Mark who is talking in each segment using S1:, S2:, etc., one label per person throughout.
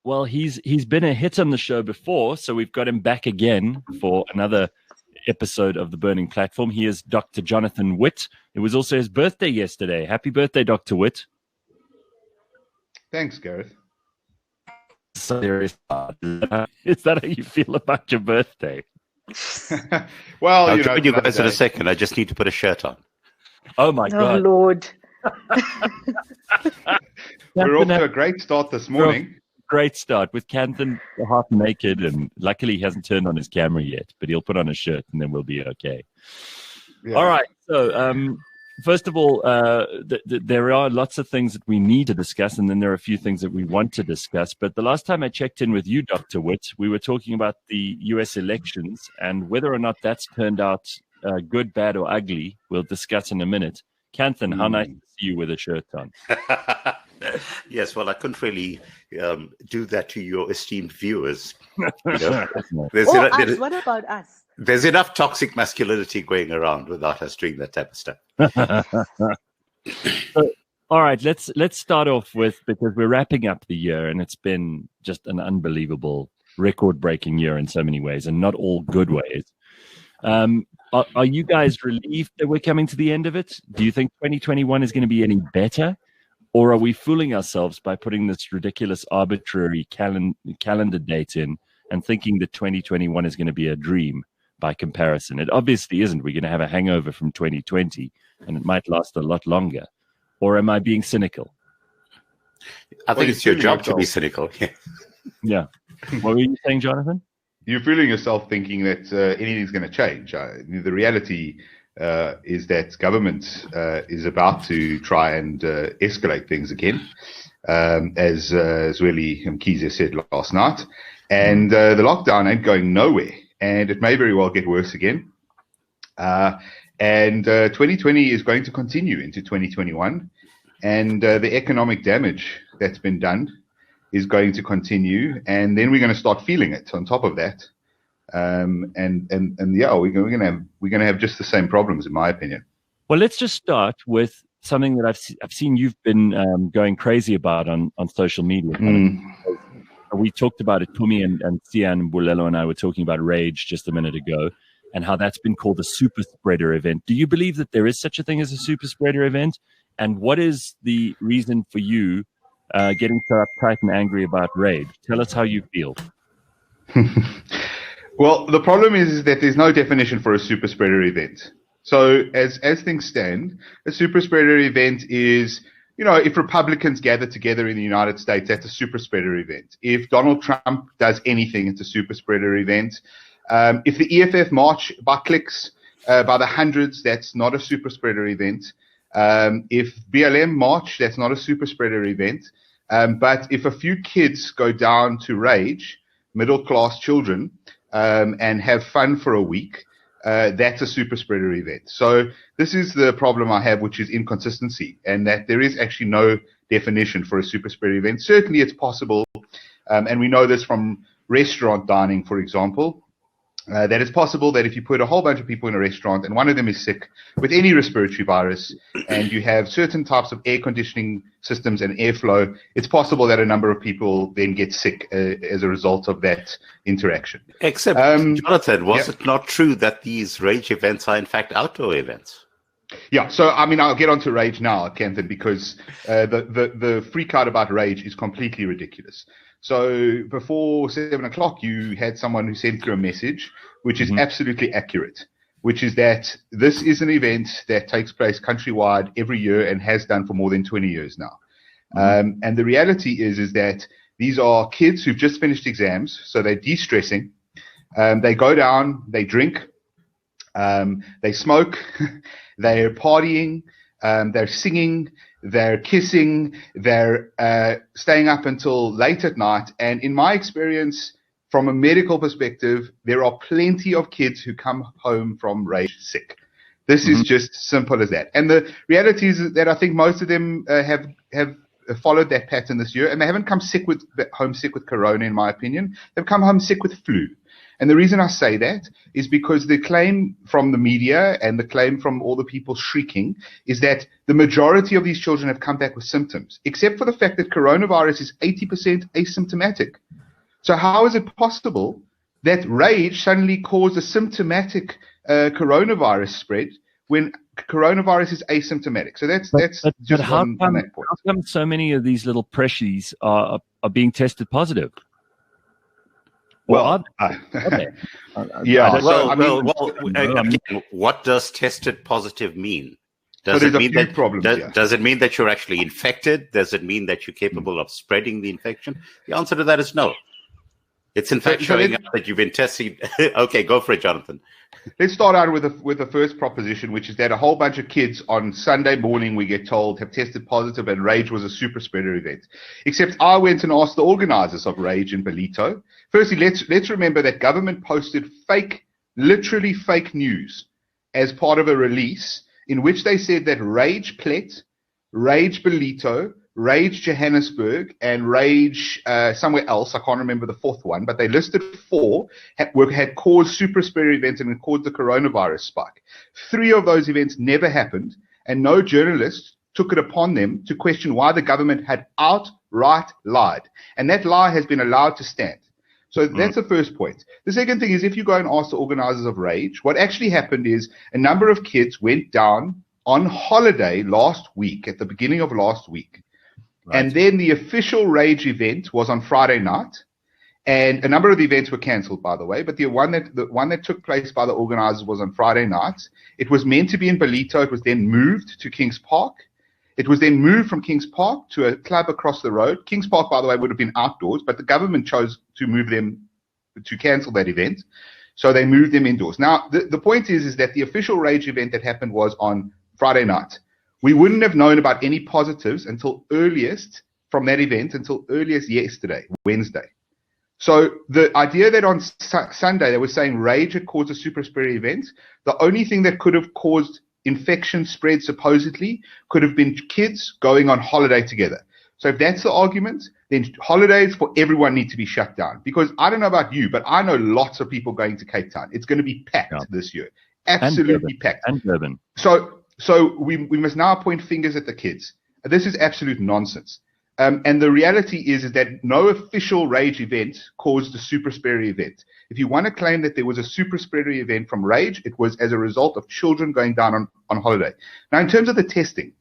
S1: Well, he's been a hit on the show before, so we've got him back again for another episode of The Burning Platform. He is Dr. Jonathan Witt. It was also his birthday yesterday. Happy birthday, Dr. Witt.
S2: Thanks, Gareth.
S1: Serious. Is that how you feel about your birthday?
S2: Well,
S3: I'll join you guys in a second. I just need to put a shirt on.
S1: Oh, my God.
S4: Oh, Lord.
S2: We're off to a great start this morning.
S1: Great start with Canthan half naked, and luckily he hasn't turned on his camera yet, but he'll put on a shirt and then we'll be okay. Yeah. All right. So, first of all, there are lots of things that we need to discuss, and then there are a few things that we want to discuss. But the last time I checked in with you, Dr. Witt, we were talking about the U.S. elections and whether or not that's turned out good, bad, or ugly. We'll discuss in a minute. Canthan, how nice to see you with a shirt on.
S3: Yes, well, I couldn't really do that to your esteemed viewers. You know?
S4: What about us?
S3: There's enough toxic masculinity going around without us doing that type of stuff.
S1: So, all right, let's start off with, because we're wrapping up the year, and it's been just an unbelievable, record-breaking year in so many ways, and not all good ways. Are you guys relieved that we're coming to the end of it? Do you think 2021 is going to be any better? Or are we fooling ourselves by putting this ridiculous arbitrary calendar date in and thinking that 2021 is going to be a dream by comparison? It obviously isn't. We're going to have a hangover from 2020, and it might last a lot longer. Or am I being cynical?
S3: I think it's your job to be cynical.
S1: Yeah. What were you saying, Jonathan?
S2: You're fooling yourself thinking that anything's going to change. The reality is that government is about to try and escalate things again, as really Mkhize said last night. And the lockdown ain't going nowhere, and it may very well get worse again. And 2020 is going to continue into 2021, and the economic damage that's been done is going to continue, and then we're going to start feeling it on top of that. And yeah, we're going to have just the same problems, in my opinion.
S1: Well, let's just start with something that I've seen you've been going crazy about on social media. We talked about it. Tumi and Sian Bulelo and I were talking about rage just a minute ago, and how that's been called a super spreader event. Do you believe that there is such a thing as a super spreader event? And what is the reason for you getting so uptight and angry about rage? Tell us how you feel.
S2: Well, the problem is that there's no definition for a super spreader event. So as things stand, a super spreader event is, if Republicans gather together in the United States, that's a super spreader event. If Donald Trump does anything, it's a super spreader event. If the EFF march by clicks, by the hundreds, that's not a super spreader event. If BLM march, that's not a super spreader event. But if a few kids go down to rage, middle-class children, and have fun for a week, that's a super spreader event. So this is the problem I have, which is inconsistency, and that there is actually no definition for a super spreader event. Certainly it's possible, and we know this from restaurant dining, for example, that it's possible that if you put a whole bunch of people in a restaurant and one of them is sick with any respiratory virus, and you have certain types of air conditioning systems and airflow, it's possible that a number of people then get sick as a result of that interaction.
S3: Except, Jonathan, was it not true that these rage events are in fact outdoor events?
S2: Yeah, so I'll get onto rage now, Canthan, because the freak out about rage is completely ridiculous. So before 7 o'clock, you had someone who sent through a message, which is absolutely accurate, which is that this is an event that takes place countrywide every year and has done for more than 20 years now. And the reality is that these are kids who've just finished exams, so they're de-stressing. They go down, they drink, they smoke, they're partying, they're singing, they're kissing, they're staying up until late at night. And in my experience, from a medical perspective, there are plenty of kids who come home from rage sick. This is just simple as that. And the reality is that I think most of them have followed that pattern this year, and they haven't come home sick with corona, in my opinion. They've come home sick with flu. And the reason I say that is because the claim from the media and the claim from all the people shrieking is that the majority of these children have come back with symptoms, except for the fact that coronavirus is 80% asymptomatic. So how is it possible that rage suddenly caused a symptomatic coronavirus spread when coronavirus is asymptomatic? So that's just on that point.
S1: How come so many of these little pressies are being tested positive?
S2: Well,
S3: yeah. What does tested positive mean? Does it mean that you're actually infected? Does it mean that you're capable of spreading the infection? The answer to that is no. It's in fact showing up that you've been testing. Okay, go for it, Jonathan.
S2: Let's start out with the first proposition, which is that a whole bunch of kids on Sunday morning, we get told, have tested positive and Rage was a super spreader event. Except I went and asked the organizers of Rage in Belito. Firstly, let's remember that government posted literally fake news as part of a release in which they said that Rage Plet, Rage Belito, Rage Johannesburg, and Rage somewhere else, I can't remember the fourth one, but they listed 4 had caused super spreader events and had caused the coronavirus spike. 3 of those events never happened, and no journalist took it upon them to question why the government had outright lied. And that lie has been allowed to stand. So that's the first point. The second thing is, if you go and ask the organizers of Rage, what actually happened is a number of kids went down on holiday last week, at the beginning of last week. Right. And then the official Rage event was on Friday night, and a number of the events were cancelled, by the way. But the one that took place by the organizers was on Friday night. It was meant to be in Belito. It was then moved to Kings Park. It was then moved from Kings Park to a club across the road. Kings Park, by the way, would have been outdoors, but the government chose to move them to cancel that event, so they moved them indoors. Now, the point is that the official Rage event that happened was on Friday night. We wouldn't have known about any positives until earliest yesterday, Wednesday. So the idea that on Sunday they were saying Rage had caused a super spreader event, the only thing that could have caused infection spread supposedly could have been kids going on holiday together. So if that's the argument, then holidays for everyone need to be shut down. Because I don't know about you, but I know lots of people going to Cape Town. It's going to be packed this year. Absolutely packed.
S1: And Durban.
S2: So we must now point fingers at the kids. This is absolute nonsense. And the reality is that no official Rage event caused a super spreader event. If you want to claim that there was a super spreader event from Rage, it was as a result of children going down on holiday. Now, in terms of the testing,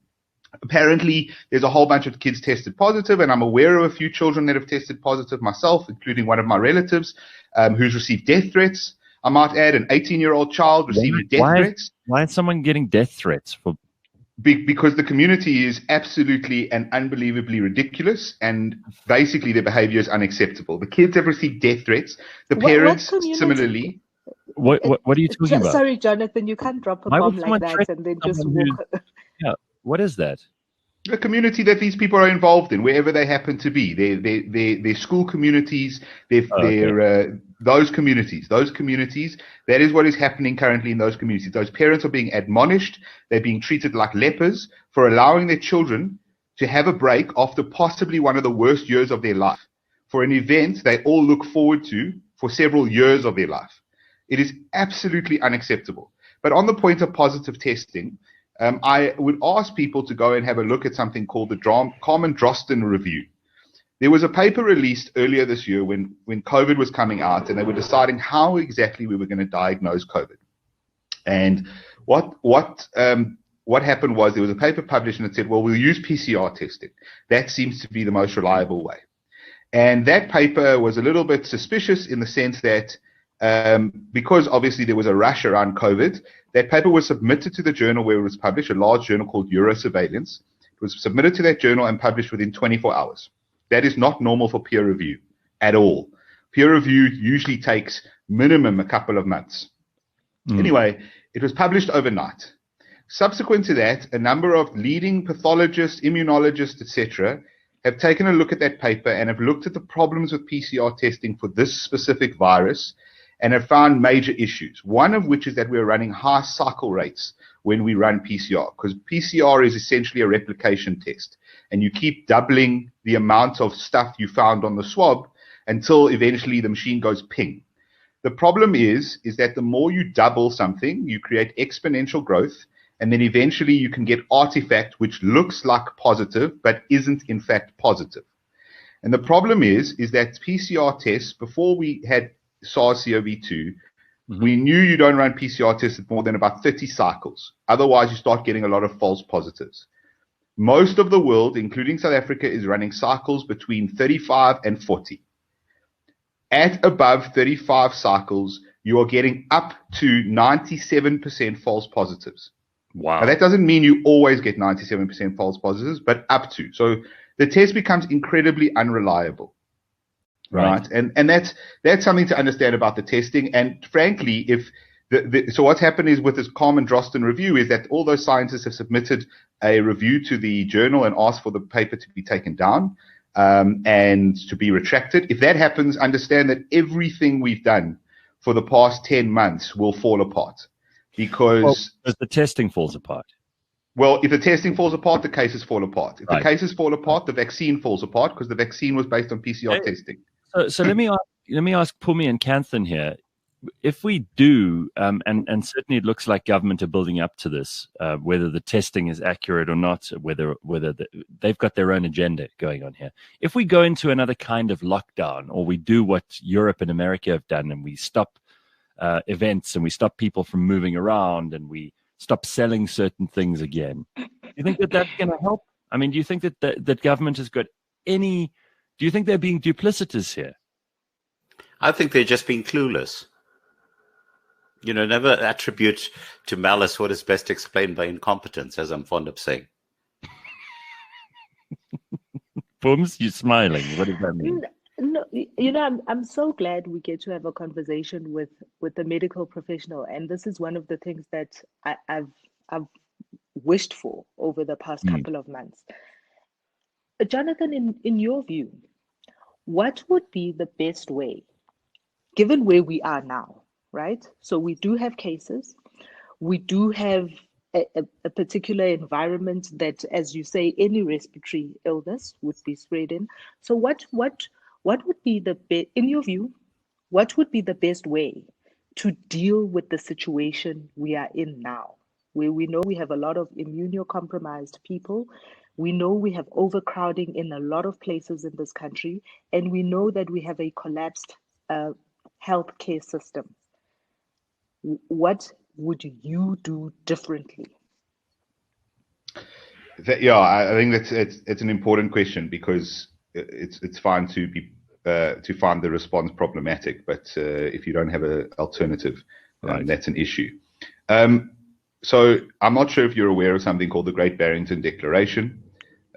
S2: apparently there's a whole bunch of kids tested positive, and I'm aware of a few children that have tested positive myself, including one of my relatives who's received death threats. I might add an 18-year-old child receiving death threats.
S1: Why is someone getting death threats?
S2: Because the community is absolutely and unbelievably ridiculous, and basically their behavior is unacceptable. The kids have received death threats. The parents, similarly.
S1: What are you talking about?
S4: Sorry, Jonathan, you can't drop a bomb like that and then just walk.
S1: Yeah, what is that?
S2: The community that these people are involved in, wherever they happen to be, their school communities, those communities, that is what is happening currently in those communities. Those parents are being admonished. They're being treated like lepers for allowing their children to have a break after possibly one of the worst years of their life, for an event they all look forward to for several years of their life. It is absolutely unacceptable. But on the point of positive testing, I would ask people to go and have a look at something called the Carmen Drosten Review. There was a paper released earlier this year when COVID was coming out, and they were deciding how exactly we were going to diagnose COVID. And what happened was there was a paper published and it said, well, we'll use PCR testing. That seems to be the most reliable way. And that paper was a little bit suspicious in the sense that because obviously there was a rush around COVID, that paper was submitted to the journal where it was published, a large journal called Eurosurveillance. It was submitted to that journal and published within 24 hours. That is not normal for peer review at all. Peer review usually takes minimum a couple of months. Anyway, it was published overnight. Subsequent to that, a number of leading pathologists, immunologists, etc., have taken a look at that paper and have looked at the problems with PCR testing for this specific virus and have found major issues. One of which is that we're running high cycle rates when we run PCR, because PCR is essentially a replication test, and you keep doubling the amount of stuff you found on the swab until eventually the machine goes ping. The problem is that the more you double something, you create exponential growth, and then eventually you can get artifact which looks like positive but isn't in fact positive. And the problem is that PCR tests, before we had SARS-CoV-2, we knew you don't run PCR tests at more than about 30 cycles. Otherwise, you start getting a lot of false positives. Most of the world, including South Africa, is running cycles between 35 and 40. At above 35 cycles, you are getting up to 97% false positives.
S1: Wow.
S2: Now, that doesn't mean you always get 97% false positives, but up to. So the test becomes incredibly unreliable. Right. And that's something to understand about the testing. And frankly, if so what's happened is with this Carmen Drosten review is that all those scientists have submitted a review to the journal and asked for the paper to be taken down and to be retracted. If that happens, understand that everything we've done for the past 10 months will fall apart because
S1: the testing falls apart.
S2: Well, if the testing falls apart, the cases fall apart. If the cases fall apart, the vaccine falls apart because the vaccine was based on PCR testing.
S1: So let me ask Pumi and Kanthan here. If we do, and certainly it looks like government are building up to this, whether the testing is accurate or not, whether they've got their own agenda going on here. If we go into another kind of lockdown, or we do what Europe and America have done, and we stop events and we stop people from moving around and we stop selling certain things again, do you think that that's going to help? I mean, do you think that government has got any? Do you think they're being duplicitous here?
S3: I think they're just being clueless. Never attribute to malice what is best explained by incompetence, as I'm fond of saying.
S1: Booms, you're smiling. What does that mean?
S4: No, I'm so glad we get to have a conversation with the medical professional, and this is one of the things that I've wished for over the past couple of months. Jonathan, in your view, what would be the best way, given where we are now, right? So we do have cases, we do have a particular environment that, as you say, any respiratory illness would be spread in. So what would be in your view, what would be the best way to deal with the situation we are in now, where we know we have a lot of immunocompromised people? We know we have overcrowding in a lot of places in this country, and we know that we have a collapsed healthcare system. What would you do differently?
S2: I think it's an important question because it's fine to find the response problematic, but if you don't have an alternative, that's an issue. So I'm not sure if you're aware of something called the Great Barrington Declaration.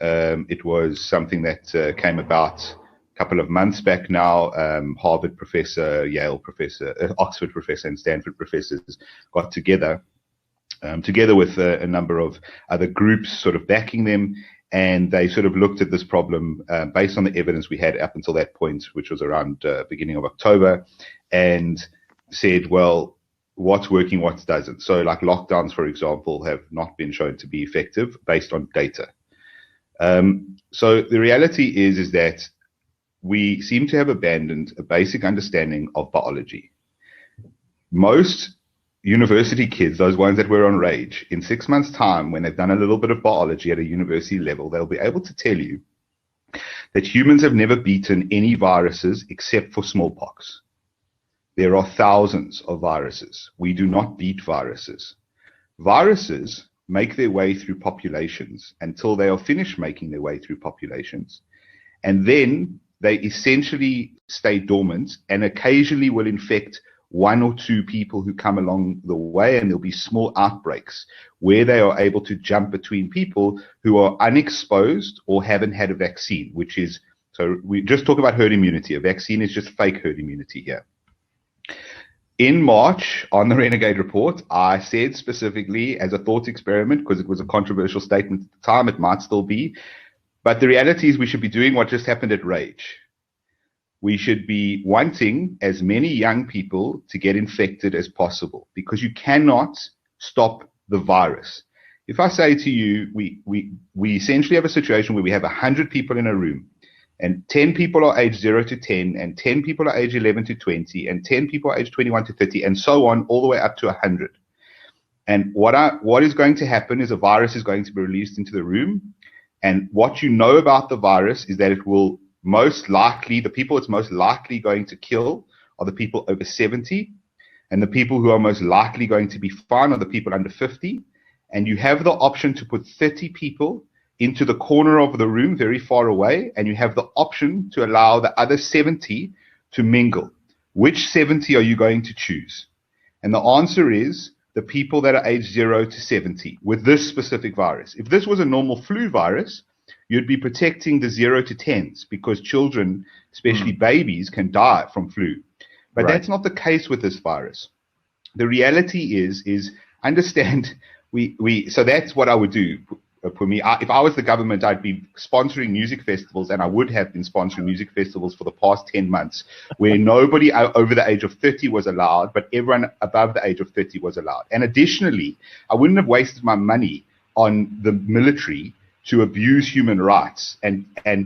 S2: It was something that came about a couple of months back now. Harvard professor, Yale professor, Oxford professor, and Stanford professors got together with a number of other groups sort of backing them. And they sort of looked at this problem based on the evidence we had up until that point, which was around beginning of October, and said, well, what's working, what doesn't. So like lockdowns, for example, have not been shown to be effective based on data. So the reality is that we seem to have abandoned a basic understanding of biology. Most university kids, those ones that were on Rage, in 6 months' time, when they've done a little bit of biology at a university level, they'll be able to tell you that humans have never beaten any viruses except for smallpox. There are thousands of viruses. We do not beat viruses. Viruses make their way through populations until they are finished making their way through populations. And then they essentially stay dormant and occasionally will infect one or two people who come along the way, and there'll be small outbreaks where they are able to jump between people who are unexposed or haven't had a vaccine, which is, so we just talk about herd immunity. A vaccine is just fake herd immunity here. In March, on the Renegade Report, I said specifically as a thought experiment, because it was a controversial statement at the time, it might still be, but the reality is we should be doing what just happened at Rage. We should be wanting as many young people to get infected as possible, because you cannot stop the virus. If I say to you, we essentially have a situation where we have 100 people in a room, and 10 people are age 0 to 10, and 10 people are age 11 to 20, and 10 people are age 21 to 30, and so on, all the way up to 100. And what is going to happen is a virus is going to be released into the room. And what you know about the virus is that it will most likely, the people it's most likely going to kill are the people over 70. And the people who are most likely going to be fine are the people under 50. And you have the option to put 30 people into the corner of the room very far away. And you have the option to allow the other 70 to mingle. Which 70 are you going to choose? And the answer is the people that are age 0 to 70 with this specific virus. If this was a normal flu virus, you'd be protecting the 0 to 10s because children, especially babies, can die from flu. But that's not the case with this virus. The reality is understand, so that's what I would do. For me, if I was the government, I'd be sponsoring music festivals, and I would have been sponsoring music festivals for the past 10 months, where nobody over the age of 30 was allowed, but everyone above the age of 30 was allowed. And additionally, I wouldn't have wasted my money on the military to abuse human rights and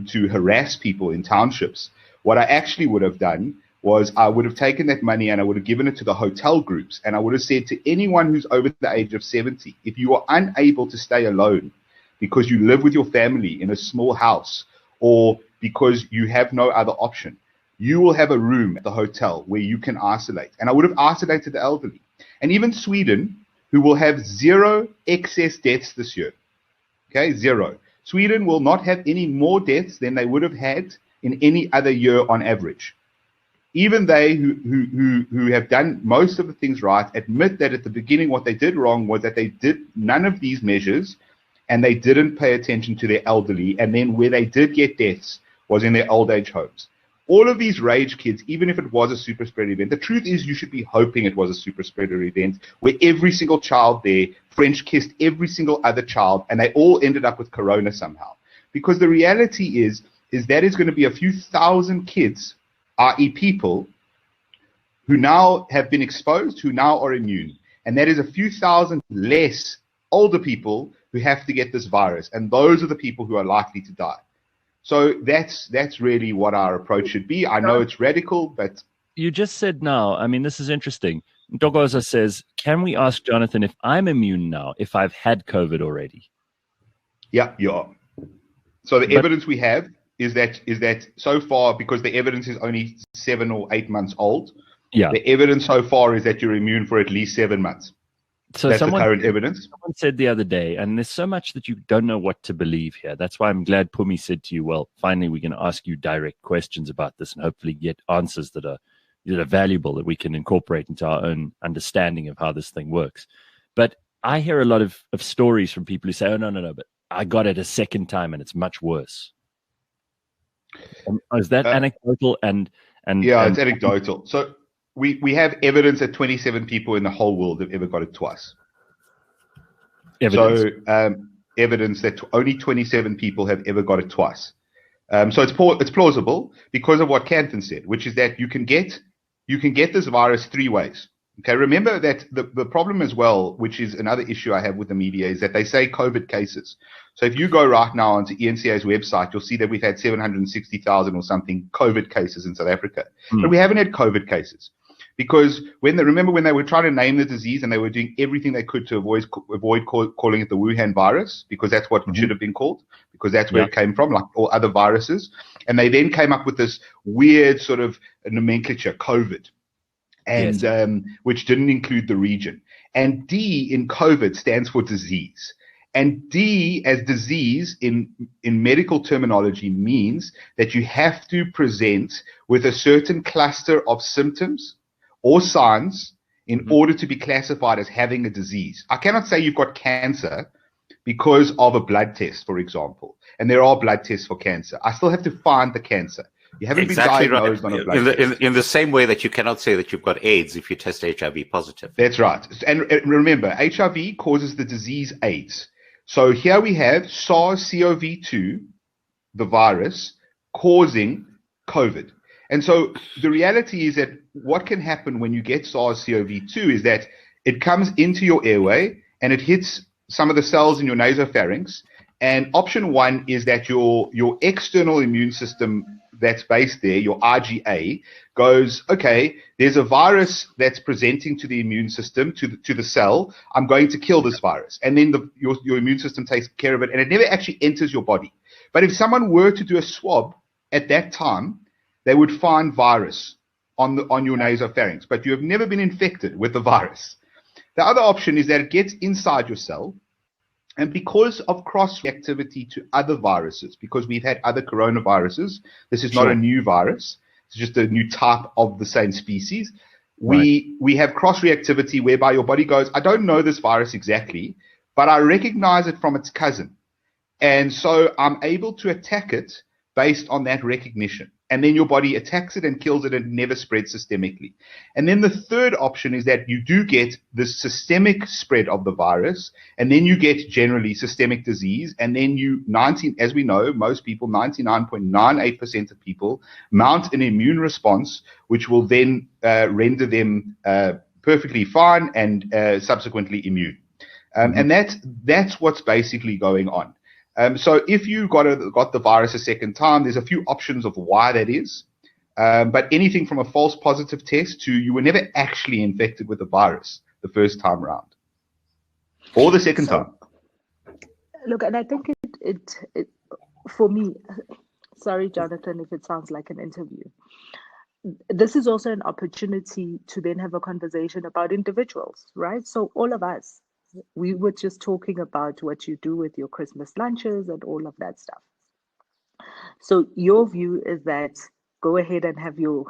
S2: to harass people in townships. What I actually would have done was I would have taken that money and I would have given it to the hotel groups, and I would have said to anyone who's over the age of 70, if you are unable to stay alone because you live with your family in a small house or because you have no other option, you will have a room at the hotel where you can isolate. And I would have isolated the elderly. And even Sweden, who will have 0 excess deaths this year, okay, 0. Sweden will not have any more deaths than they would have had in any other year on average. Even they who have done most of the things right admit that at the beginning what they did wrong was that they did none of these measures and they didn't pay attention to their elderly. And then where they did get deaths was in their old age homes. All of these rage kids, even if it was a super spreader event, the truth is you should be hoping it was a super spreader event where every single child there French kissed every single other child and they all ended up with corona somehow. Because the reality is that is going to be a few thousand kids, i.e. people, who now have been exposed, who now are immune. And that is a few thousand less older people who have to get this virus. And those are the people who are likely to die. So that's really what our approach should be. I know it's radical, but...
S1: You just said now, I mean, this is interesting. Dogoza says, can we ask Jonathan if I'm immune now, if I've had COVID already?
S2: Yeah, you are. So the evidence we have is that so far, because the evidence is only 7 or 8 months old, the evidence so far is that you're immune for at least 7 months. So that's the current evidence.
S1: Someone said the other day, and there's so much that you don't know what to believe here. That's why I'm glad Pumi said to you, well, finally we can ask you direct questions about this and hopefully get answers that are valuable that we can incorporate into our own understanding of how this thing works. But I hear a lot of stories from people who say, oh, no, but I got it a second time and it's much worse. Is that anecdotal? And
S2: it's anecdotal. So we have evidence that 27 people in the whole world have ever got it twice. Evidence that only 27 people have ever got it twice. So it's plausible because of what Canton said, which is that you can get this virus 3 ways. Okay, remember that the problem as well, which is another issue I have with the media, is that they say COVID cases. So if you go right now onto ENCA's website, you'll see that we've had 760,000 or something COVID cases in South Africa. But we haven't had COVID cases. Because remember when they were trying to name the disease and they were doing everything they could to avoid calling it the Wuhan virus, because that's what it should have been called, because that's where it came from, like all other viruses. And they then came up with this weird sort of nomenclature, COVID, and which didn't include the region. And D in COVID stands for disease. And D as disease in medical terminology means that you have to present with a certain cluster of symptoms or signs in order to be classified as having a disease. I cannot say you've got cancer because of a blood test, for example. And there are blood tests for cancer. I still have to find the cancer. You haven't been diagnosed on a blood test.
S3: In the same way that you cannot say that you've got AIDS if you test HIV positive.
S2: That's right. And remember, HIV causes the disease AIDS. So here we have SARS-CoV-2, the virus, causing COVID. And so the reality is that what can happen when you get SARS-CoV-2 is that it comes into your airway and it hits some of the cells in your nasopharynx And option one is that your external immune system that's based there, your IgA, goes, okay, there's a virus that's presenting to the immune system, to the cell. I'm going to kill this virus. And then your immune system takes care of it, and it never actually enters your body. But if someone were to do a swab at that time, they would find virus on your nasopharynx, but you have never been infected with the virus. The other option is that it gets inside your cell, and because of cross-reactivity to other viruses, because we've had other coronaviruses, this is not a new virus, it's just a new type of the same species. We have cross-reactivity whereby your body goes, I don't know this virus exactly, but I recognize it from its cousin. And so I'm able to attack it based on that recognition. And then your body attacks it and kills it and never spreads systemically. And then the third option is that you do get the systemic spread of the virus, and then you get generally systemic disease. And then as we know, most people, 99.98% of people, mount an immune response, which will then render them perfectly fine and subsequently immune. And that's what's basically going on. So if you got the virus a second time, there's a few options of why that is. But anything from a false positive test to you were never actually infected with the virus the first time around or the second time.
S4: Look, and I think it for me, sorry, Jonathan, if it sounds like an interview, this is also an opportunity to then have a conversation about individuals, right? So all of us, we were just talking about what you do with your Christmas lunches and all of that stuff. So your view is that go ahead and have your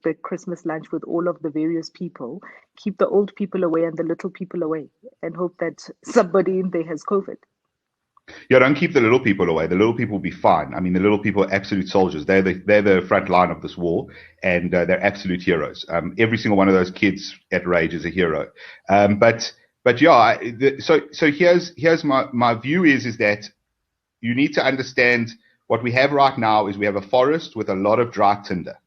S4: big Christmas lunch with all of the various people, keep the old people away and the little people away, and hope that somebody in there has COVID.
S2: Yeah, don't keep the little people away. The little people will be fine. I mean, the little people are absolute soldiers. They're the front line of this war, and they're absolute heroes. Every single one of those kids at Rage is a hero. But yeah, so here's my view is that you need to understand what we have right now is we have a forest with a lot of dry tinder,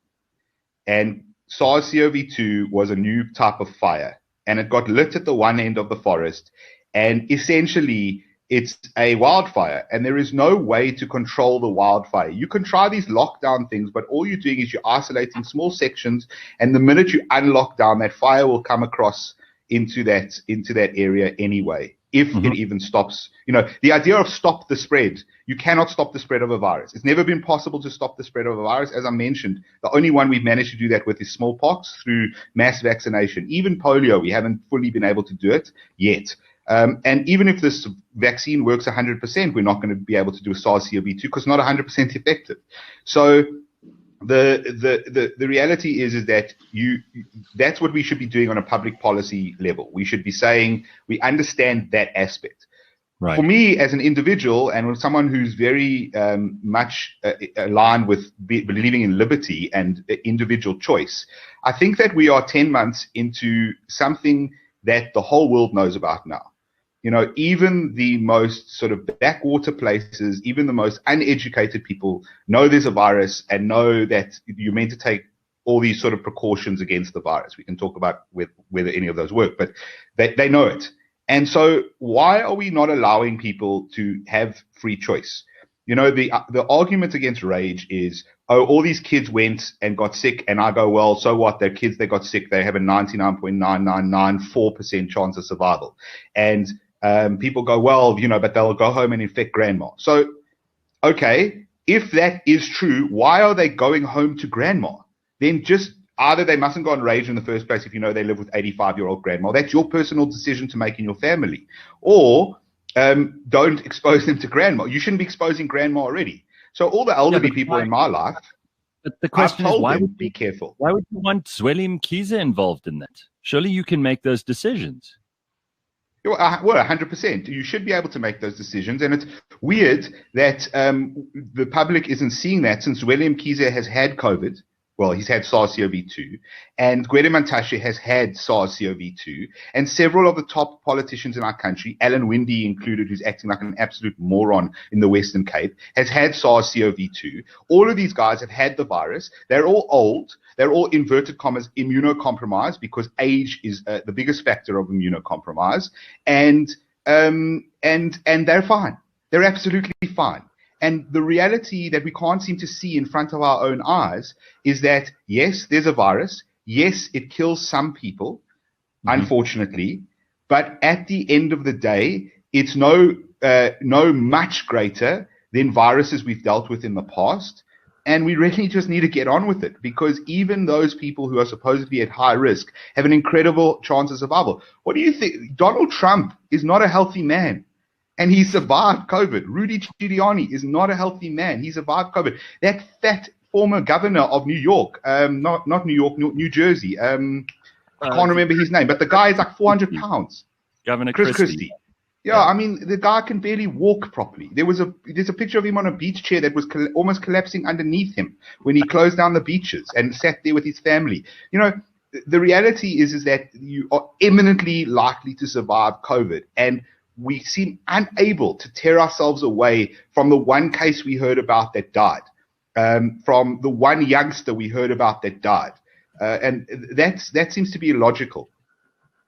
S2: and SARS-CoV-2 was a new type of fire, and it got lit at the one end of the forest, and essentially it's a wildfire, and there is no way to control the wildfire. You can try these lockdown things, but all you're doing is you're isolating small sections, and the minute you unlock down, that fire will come across into that area anyway, if it even stops. The idea of stop the spread, you cannot stop the spread of a virus. It's never been possible to stop the spread of a virus. As I mentioned, the only one we've managed to do that with is smallpox through mass vaccination. Even polio, we haven't fully been able to do it yet. And even if this vaccine works 100%, we're not going to be able to do a SARS-CoV-2 because it's not 100% effective. So the reality is that that's what we should be doing on a public policy level. We should be saying we understand that aspect. Right. For me, as an individual and with someone who's very much aligned with believing in liberty and individual choice, I think that we are 10 months into something that the whole world knows about now. Even the most sort of backwater places, even the most uneducated people know there's a virus and know that you're meant to take all these sort of precautions against the virus. We can talk about whether any of those work, but they know it. And so why are we not allowing people to have free choice? The argument against Rage is, all these kids went and got sick, and I go, well, so what? They're kids, they got sick. They have a 99.9994% chance of survival. And people go, well, but they'll go home and infect grandma. So, okay, if that is true, why are they going home to grandma? Then just either they mustn't go on Rage in the first place if they live with 85-year-old grandma. That's your personal decision to make in your family. Or don't expose them to grandma. You shouldn't be exposing grandma already. So all the elderly people in my life,
S1: but the question is, why would
S2: be careful?
S1: Why would you want Zweli Mkhize involved in that? Surely you can make those decisions.
S2: Well, 100%. You should be able to make those decisions. And it's weird that the public isn't seeing that, since Zweli Mkhize has had COVID. Well, he's had SARS-CoV-2, and Gwede Mantashe has had SARS-CoV-2, and several of the top politicians in our country, Alan Winde included, who's acting like an absolute moron in the Western Cape, has had SARS-CoV-2. All of these guys have had the virus. They're all old. They're all, inverted commas, immunocompromised, because age is the biggest factor of immunocompromise, and they're fine. They're absolutely fine. And the reality that we can't seem to see in front of our own eyes is that, yes, there's a virus. Yes, it kills some people, unfortunately. But at the end of the day, it's no much greater than viruses we've dealt with in the past. And we really just need to get on with it, because even those people who are supposedly at high risk have an incredible chance of survival. What do you think? Donald Trump is not a healthy man, and he survived COVID. Rudy Giuliani is not a healthy man. He survived COVID. That fat former governor of New York, not New York, New Jersey. I can't remember his name, but the guy is like 400 pounds.
S1: Governor Chris Christie.
S2: Yeah, I mean, the guy can barely walk properly. There's a picture of him on a beach chair that was almost collapsing underneath him when he closed down the beaches and sat there with his family. You know, the reality is that you are eminently likely to survive COVID, and we seem unable to tear ourselves away from the one case we heard about that died, from the one youngster we heard about that died. And that seems to be illogical.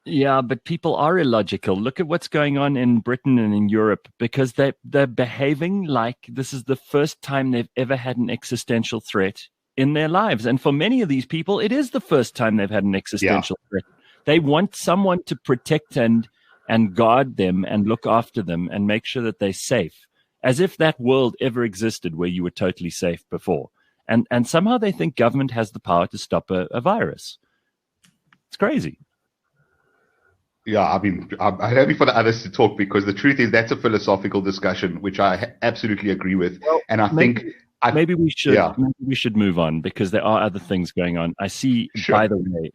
S1: Yeah, but people are illogical. Look at what's going on in Britain and in Europe, because they're behaving like this is the first time they've ever had an existential threat in their lives. And for many of these people, it is the first time they've had an existential threat. They want someone to protect and guard them and look after them and make sure that they're safe, as if that world ever existed where you were totally safe before. And somehow they think government has the power to stop a virus. It's crazy.
S2: Yeah, I mean, I'm happy for the others to talk, because the truth is that's a philosophical discussion, which I absolutely agree with. Well, and
S1: maybe we should move on, because there are other things going on. I see, by the way,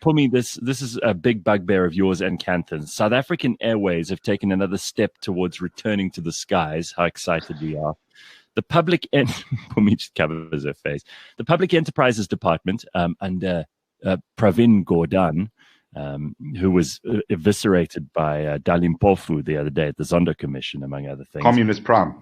S1: Pumi, this is a big bugbear of yours and Canthan's. South African Airways have taken another step towards returning to the skies. How excited we are. The public Pumi just covers her face. The Public Enterprises Department under Pravin Gordhan, who was eviscerated by Dalim Pofu the other day at the Zondo Commission, among other things.
S2: Communist Prime.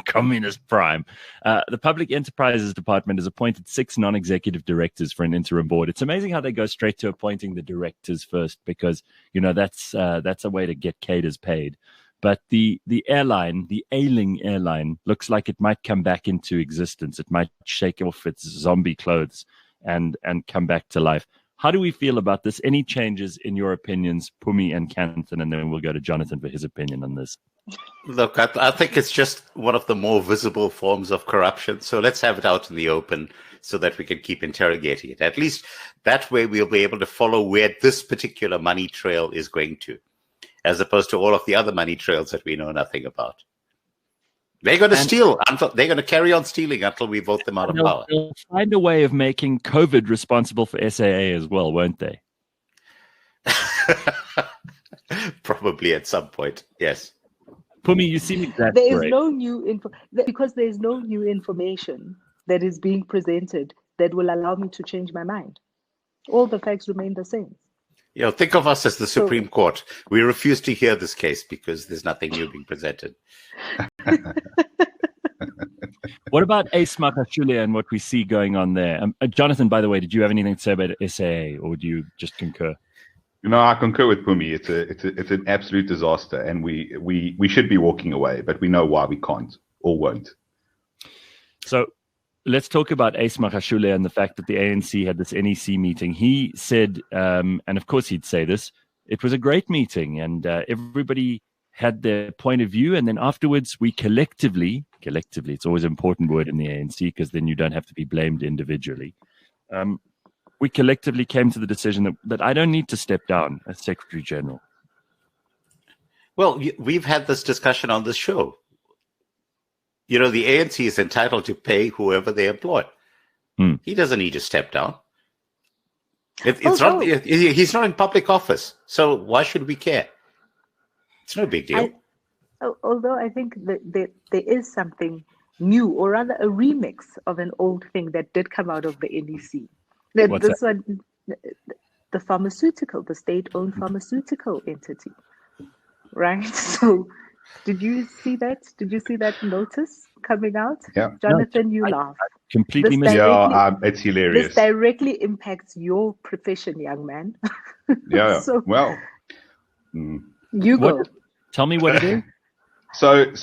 S1: Communist Prime. The Public Enterprises Department has appointed 6 non-executive directors for an interim board. It's amazing how they go straight to appointing the directors first, because, you know, that's a way to get cadres paid. But the airline, the ailing airline, looks like it might come back into existence. It might shake off its zombie clothes and come back to life. How do we feel about this? Any changes in your opinions, Pumi and Canthan, and then we'll go to Jonathan for his opinion on this.
S3: Look, I think it's just one of the more visible forms of corruption. So let's have it out in the open so that we can keep interrogating it. At least that way we'll be able to follow where this particular money trail is going to, as opposed to all of the other money trails that we know nothing about. They're going to steal. They're going to carry on stealing until we vote them out of power.
S1: They'll find a way of making COVID responsible for SAA as well, won't they?
S3: Probably at some point, yes.
S1: Pumi, you seem exasperated.
S4: There is no new info, because there is no new information that is being presented that will allow me to change my mind. All the facts remain the same.
S3: You know, think of us as the Supreme Court. We refuse to hear this case because there's nothing new being presented.
S1: What about Ace Makashule and what we see going on there? Jonathan, by the way, did you have anything to say about SAA, or do you just concur?
S2: No, I concur with Pumi. It's an absolute disaster, and we should be walking away, but we know why we can't or won't.
S1: So let's talk about Ace Makashule and the fact that the ANC had this NEC meeting. He said, and of course he'd say this, it was a great meeting, and everybody had their point of view, and then afterwards we collectively, it's always an important word in the ANC, because then you don't have to be blamed individually. We collectively came to the decision that I don't need to step down as Secretary General.
S3: Well, we've had this discussion on this show. You know, the ANC is entitled to pay whoever they employ. He doesn't need to step down. He's not in public office, so why should we care? It's no big deal.
S4: Although I think that there is something new, or rather a remix of an old thing that did come out of the NEC. The state-owned pharmaceutical entity, right? So, did you see that? Did you see that notice coming out?
S2: Yeah.
S4: Jonathan, you laugh.
S1: I completely missed it.
S2: Yeah, it's hilarious.
S4: This directly impacts your profession, young man.
S2: Yeah.
S4: So,
S2: well,
S4: you go.
S1: Tell me what it is.
S2: So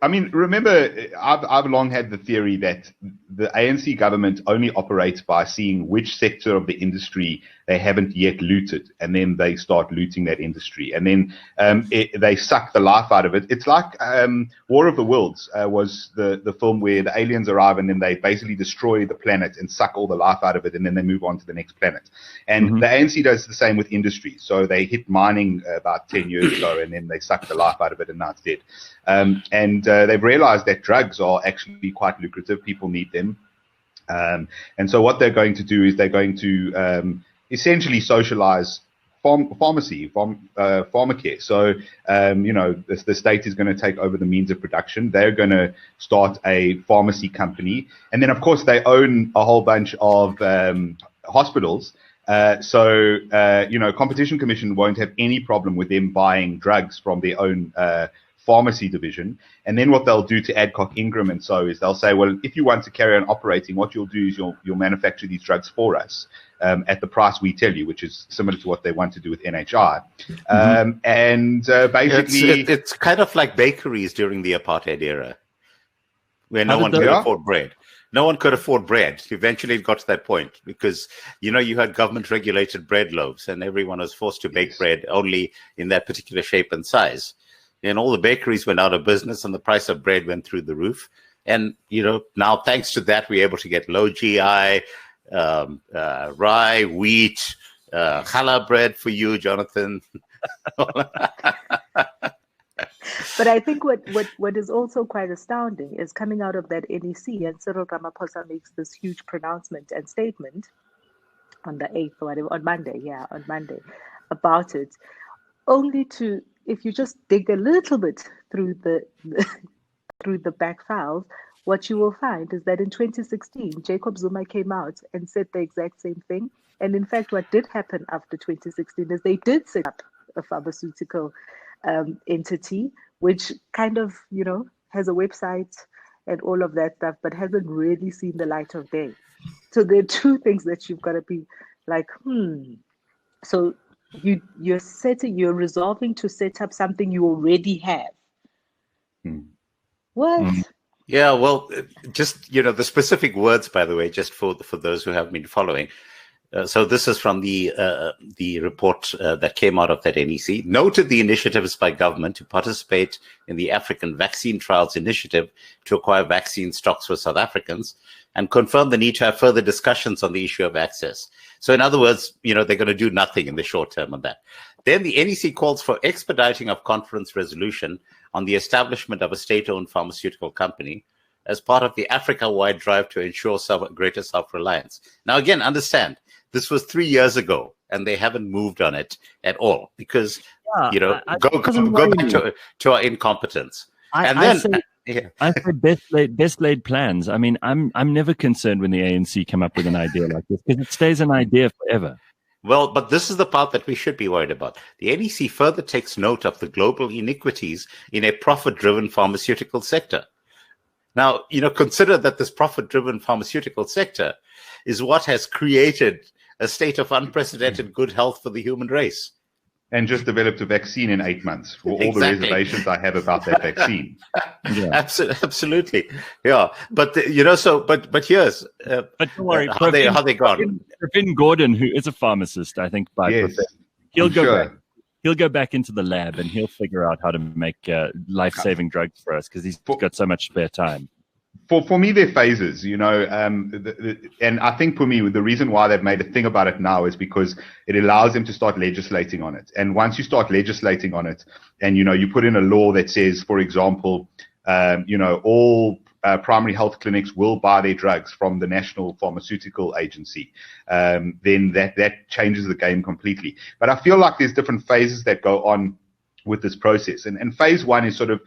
S2: I mean, remember, I've long had the theory that the ANC government only operates by seeing which sector of the industry they haven't yet looted, and then they start looting that industry, and then they suck the life out of it. It's like War of the Worlds was the film where the aliens arrive and then they basically destroy the planet and suck all the life out of it, and then they move on to the next planet. And the ANC does the same with industry. So they hit mining about 10 years ago, and then they suck the life out of it, and now it's dead. And they've realized that drugs are actually quite lucrative. People need them. And so what they're going to do is they're going to essentially socialize pharmacare. So, the state is going to take over the means of production. They're going to start a pharmacy company. And then, of course, they own a whole bunch of hospitals. So Competition Commission won't have any problem with them buying drugs from their own pharmacy division. And then what they'll do to Adcock Ingram and so is they'll say, well, if you want to carry on operating, what you'll do is you'll manufacture these drugs for us at the price we tell you, which is similar to what they want to do with NHI. Basically,
S3: it's kind of like bakeries during the apartheid era, where no one could afford bread. No one could afford bread. Eventually, it got to that point because, you had government-regulated bread loaves, and everyone was forced to bake bread only in that particular shape and size. And all the bakeries went out of business, and the price of bread went through the roof. And, now thanks to that, we're able to get low GI, rye, wheat, challah bread for you, Jonathan.
S4: But I think what is also quite astounding is coming out of that NEC, and Cyril Ramaphosa makes this huge pronouncement and statement on the 8th or whatever, on Monday, about it, only to, if you just dig a little bit through the back files, what you will find is that in 2016, Jacob Zuma came out and said the exact same thing. And in fact, what did happen after 2016 is they did set up a pharmaceutical entity, which kind of, has a website and all of that stuff, but hasn't really seen the light of day. So there are two things that you've got to be like, So you're resolving to set up something you already have. What?
S3: Yeah, well, just, the specific words, by the way, just for those who haven't been following. So this is from the report that came out of that NEC. Noted the initiatives by government to participate in the African Vaccine Trials Initiative to acquire vaccine stocks for South Africans, and confirmed the need to have further discussions on the issue of access. So in other words, they're going to do nothing in the short term on that. Then the NEC calls for expediting of conference resolution on the establishment of a state-owned pharmaceutical company as part of the Africa-wide drive to ensure greater self-reliance. Now, again, understand, this was 3 years ago, and they haven't moved on it at all because, go back to our incompetence. I
S1: say best laid plans. I mean, I'm never concerned when the ANC come up with an idea like this because it stays an idea forever.
S3: Well, but this is the part that we should be worried about. The NEC further takes note of the global iniquities in a profit-driven pharmaceutical sector. Now, consider that this profit-driven pharmaceutical sector is what has created a state of unprecedented good health for the human race.
S2: And just developed a vaccine in 8 months for all the reservations I have about that vaccine.
S1: Yeah.
S3: Absolutely. Yeah. But, but here's,
S1: but don't worry,
S3: how they gone.
S1: Pravin Gordon, who is a pharmacist, I think, by profession, he'll go back into the lab and he'll figure out how to make life-saving drugs for us because he's got so much spare time.
S2: For me, they're phases, and I think for me, the reason why they've made a thing about it now is because it allows them to start legislating on it. And once you start legislating on it, and you put in a law that says, for example, all primary health clinics will buy their drugs from the National Pharmaceutical Agency, then that changes the game completely. But I feel like there's different phases that go on with this process, and phase one is sort of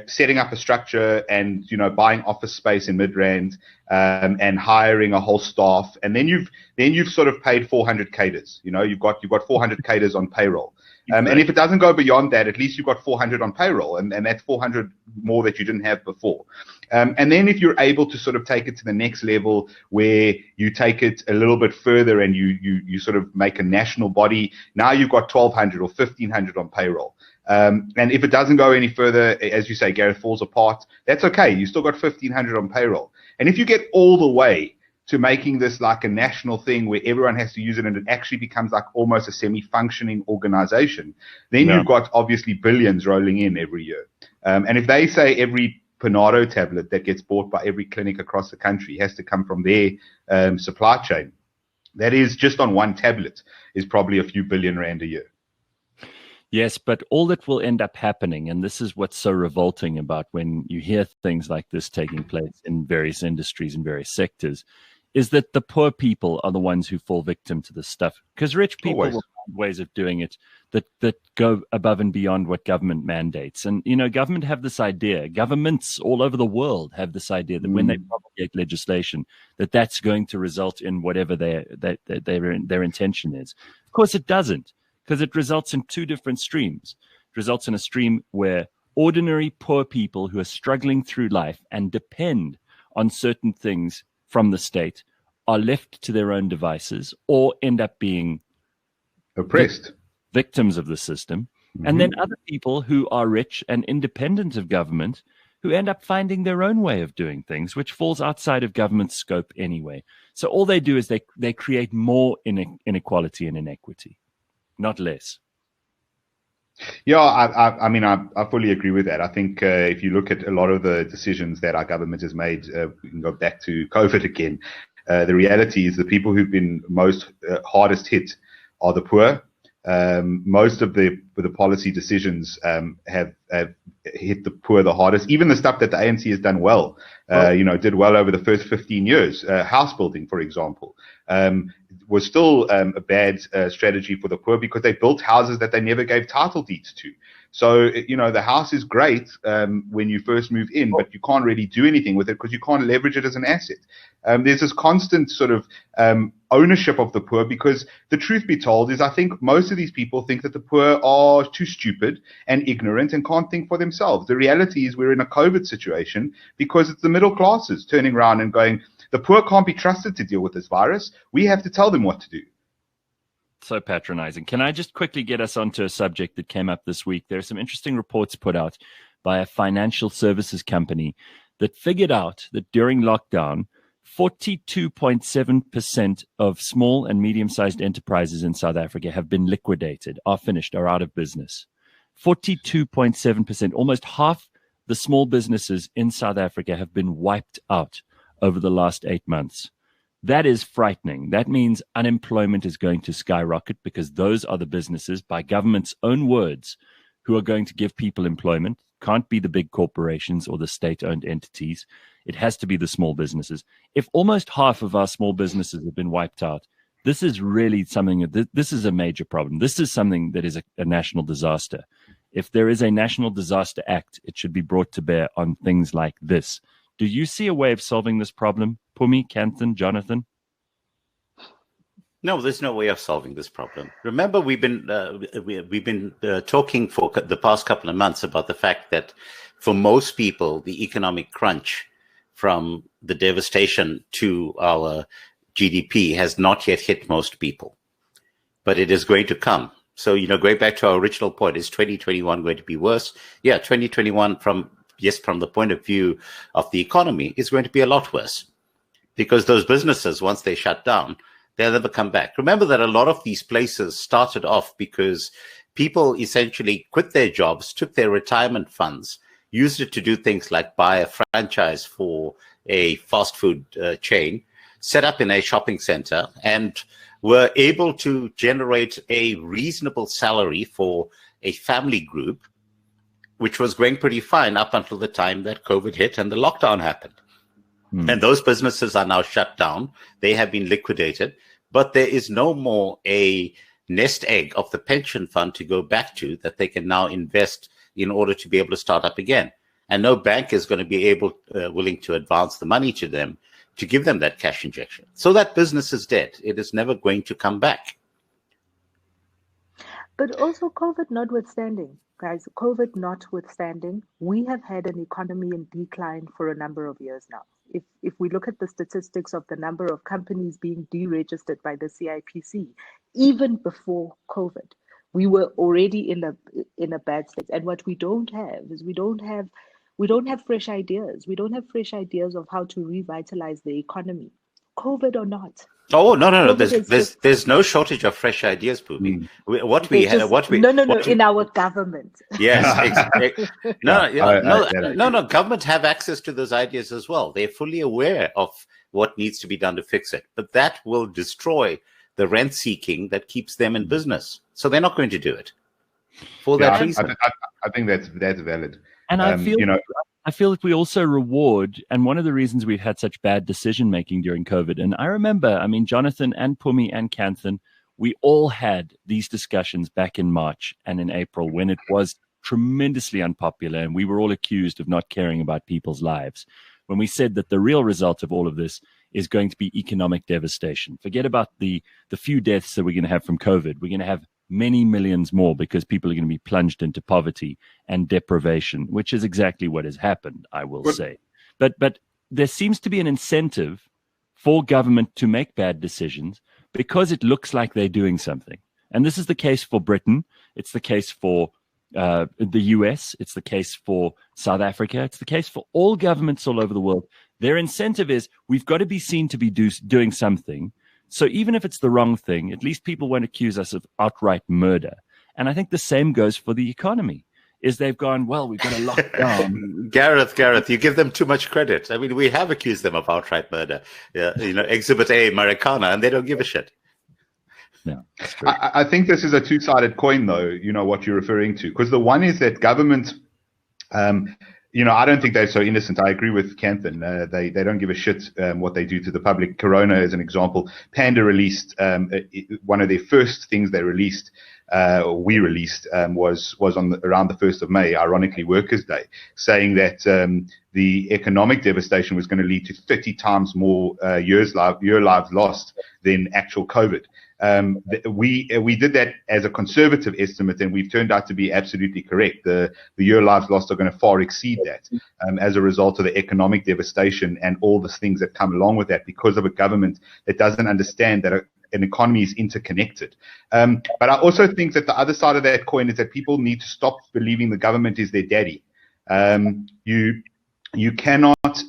S2: setting up a structure and buying office space in Midrand and hiring a whole staff, and then you've sort of paid 400 cadres. You've got 400 cadres on payroll, and if it doesn't go beyond that, at least you've got 400 on payroll, and that's 400 more that you didn't have before. And then if you're able to sort of take it to the next level, where you take it a little bit further and you sort of make a national body, now you've got 1,200 or 1,500 on payroll. And if it doesn't go any further, as you say, Gareth, falls apart, that's okay. You still got 1,500 on payroll. And if you get all the way to making this like a national thing where everyone has to use it and it actually becomes like almost a semi-functioning organization, then you've got obviously billions rolling in every year. And if they say every Panado tablet that gets bought by every clinic across the country has to come from their supply chain, that is just on one tablet is probably a few billion rand a year.
S1: Yes, but all that will end up happening, and this is what's so revolting about when you hear things like this taking place in various industries and various sectors, is that the poor people are the ones who fall victim to this stuff. Because rich people will find ways of doing it that go above and beyond what government mandates. And, government have this idea, governments all over the world have this idea that when they promulgate legislation, that's going to result in whatever their intention is. Of course, it doesn't. Because it results in two different streams. It results in a stream where ordinary poor people who are struggling through life and depend on certain things from the state are left to their own devices or end up being
S2: oppressed,
S1: victims of the system. And then other people who are rich and independent of government who end up finding their own way of doing things, which falls outside of government scope anyway. So all they do is they create more inequality and inequity. Not less.
S2: Yeah, I mean, I fully agree with that. I think if you look at a lot of the decisions that our government has made, we can go back to COVID again. The reality is the people who've been most hardest hit are the poor. Most of the policy decisions have hit the poor the hardest. Even the stuff that the ANC has done well, did well over the first 15 years. House building, for example, was still a bad strategy for the poor because they built houses that they never gave title deeds to. So, the house is great when you first move in, but you can't really do anything with it because you can't leverage it as an asset. There's this constant sort of ownership of the poor because the truth be told is I think most of these people think that the poor are too stupid and ignorant and can't think for themselves. The reality is we're in a COVID situation because it's the middle classes turning around and going, the poor can't be trusted to deal with this virus. We have to tell them what to do.
S1: So patronizing. Can I just quickly get us onto a subject that came up this week? There are some interesting reports put out by a financial services company that figured out that during lockdown, 42.7% of small and medium-sized enterprises in South Africa have been liquidated, are finished, are out of business. 42.7%, almost half the small businesses in South Africa have been wiped out over the last 8 months. That is frightening. That means unemployment is going to skyrocket because those are the businesses, by government's own words, who are going to give people employment. Can't be the big corporations or the state-owned entities. It has to be the small businesses. If almost half of our small businesses have been wiped out, this is really something, this is a major problem. This is something that is a national disaster. If there is a National Disaster Act, it should be brought to bear on things like this. Do you see a way of solving this problem? Pumi, Kanthan, Jonathan?
S3: No, there's no way of solving this problem. Remember, we've been talking for the past couple of months about the fact that for most people, the economic crunch from the devastation to our GDP has not yet hit most people, but it is going to come. So, going back to our original point, is 2021 going to be worse? Yeah, 2021 from the point of view of the economy, is going to be a lot worse because those businesses, once they shut down, they'll never come back. Remember that a lot of these places started off because people essentially quit their jobs, took their retirement funds, used it to do things like buy a franchise for a fast food chain, set up in a shopping center, and were able to generate a reasonable salary for a family group, which was going pretty fine up until the time that COVID hit and the lockdown happened. And those businesses are now shut down. They have been liquidated, but there is no more a nest egg of the pension fund to go back to that they can now invest in order to be able to start up again. And no bank is going to be willing to advance the money to them to give them that cash injection. So that business is dead. It is never going to come back.
S4: But also COVID notwithstanding, guys, COVID notwithstanding, we have had an economy in decline for a number of years now. If we look at the statistics of the number of companies being deregistered by the CIPC, even before COVID, We were already in a bad state. And what we don't have is we don't have fresh ideas. We don't have fresh ideas of how to revitalize the economy, COVID or not.
S3: Oh no! There's no shortage of fresh ideas, Pumi.
S4: In our government.
S3: Yes, no. Government have access to those ideas as well. They're fully aware of what needs to be done to fix it, but that will destroy the rent seeking that keeps them in business. So they're not going to do it for that reason.
S2: I think that's valid.
S1: And I feel that we also reward, and one of the reasons we've had such bad decision making during COVID, and I remember, Jonathan and Pumi and Kanthan, we all had these discussions back in March and in April when it was tremendously unpopular and we were all accused of not caring about people's lives. When we said that the real result of all of this is going to be economic devastation. Forget about the few deaths that we're going to have from COVID. We're going to have many millions more because people are going to be plunged into poverty and deprivation, which is exactly what has happened, I will say. But there seems to be an incentive for government to make bad decisions because it looks like they're doing something. And this is the case for Britain. It's the case for the US. It's the case for South Africa. It's the case for all governments all over the world. Their incentive is we've got to be seen to be doing something. So even if it's the wrong thing, at least people won't accuse us of outright murder. And I think the same goes for the economy, is they've gone, well, we've got to lock down.
S3: Gareth, you give them too much credit. I mean, we have accused them of outright murder. Exhibit A, Marikana, and they don't give a shit.
S1: Yeah,
S2: I think this is a two-sided coin, though, what you're referring to. Because the one is that government... I don't think they're so innocent. I agree with Kanthan. They don't give a shit what they do to the public. Corona, as an example, Panda released one of their first things they released. We released was around the 1st of May, ironically Workers' Day, saying that the economic devastation was going to lead to 30 times more year lives lost than actual COVID. We did that as a conservative estimate, and we've turned out to be absolutely correct. The year lives lost are going to far exceed that as a result of the economic devastation and all the things that come along with that because of a government that doesn't understand that an economy is interconnected. But I also think that the other side of that coin is that people need to stop believing the government is their daddy. You cannot